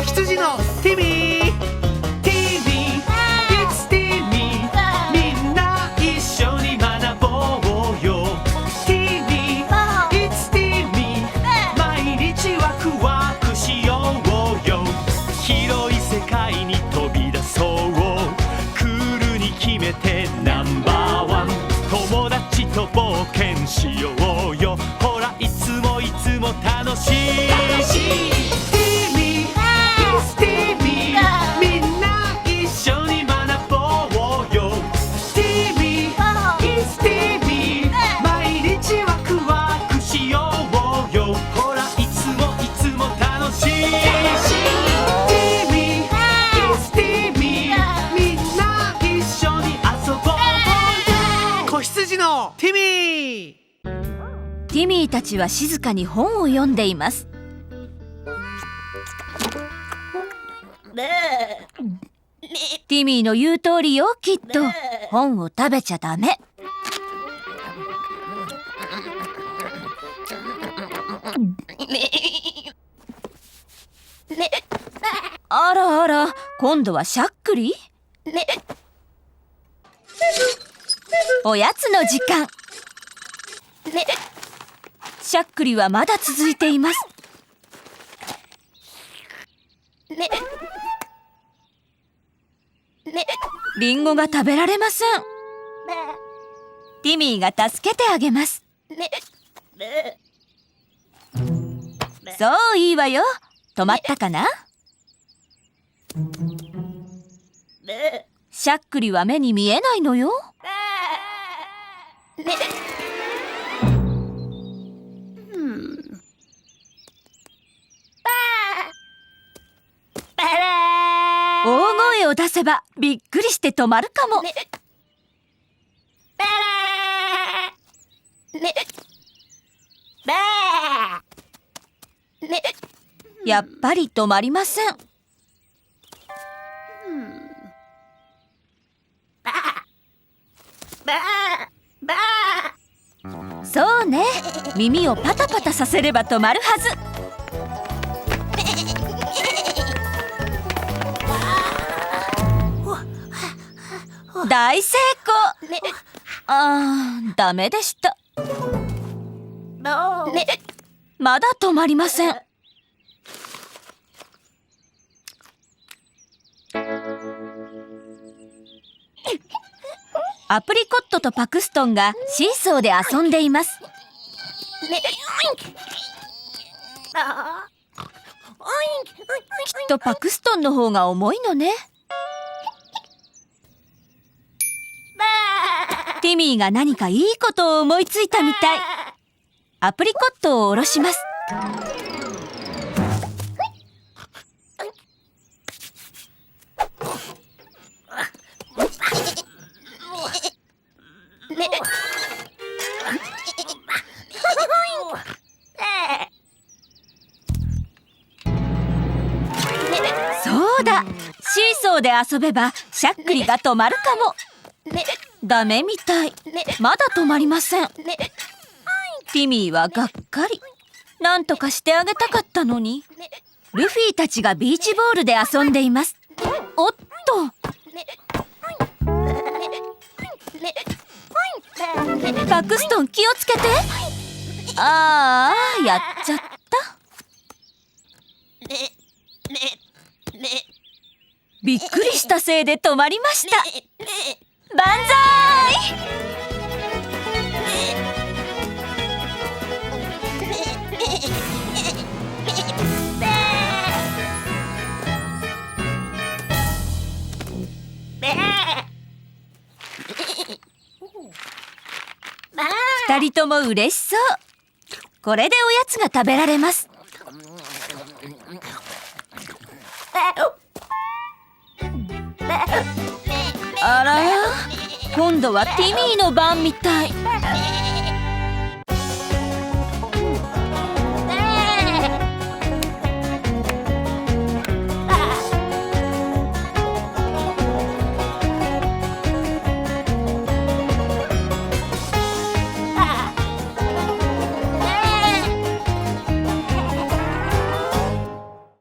羊のティミー。ティミー It's ティミー。みんな一緒に学ぼうよ。ティミー It's ティミー。毎日ワクワクしようよ。広い世界に飛び出そう。クールに決めてナンバーワン。友達と冒険しようよ。ほらいつも楽しい。ティミー It's ティミー。みんな一緒に学ぼうよ。ティミー It's ティミー。毎日ワクワクしようよ。ほらいつも楽しい。ティミー It's ティミー。みんな一緒に遊ぼうよ。子羊のティミー。ティミーたちは静かに本を読んでいます。ティミーの言う通りよ、きっと。本を食べちゃダメ。あらあら、今度はしゃっくり？おやつの時間。しゃっくりはまだ続いています。リンゴが食べられません。ティミーが助けてあげます。そう、いいわよ。止まったかな？しゃっくりは目に見えないのよ。大声を出せばびっくりして止まるかも。やっぱり止まりません。そうね、耳をパタパタさせれば止まるはず。大成功。ダメでした。まだ止まりません。アプリコットとパクストンがシーソーで遊んでいます。きっとパクストンの方が重いのね。ティミーが何かいいことを思いついたみたい。アプリコットを下ろします。そうだ、シーソーで遊べばしゃっくりが止まるかも。ダメみたい。まだ止まりません。ティミーはがっかり。なんとかしてあげたかったのに。ルフィたちがビーチボールで遊んでいます。おっと、パクストン気をつけて。やっちゃった。びっくりしたせいで止まりました。万歳！二人とも嬉しそう。これでおやつが食べられます。あら、今度はティミーの番みたい。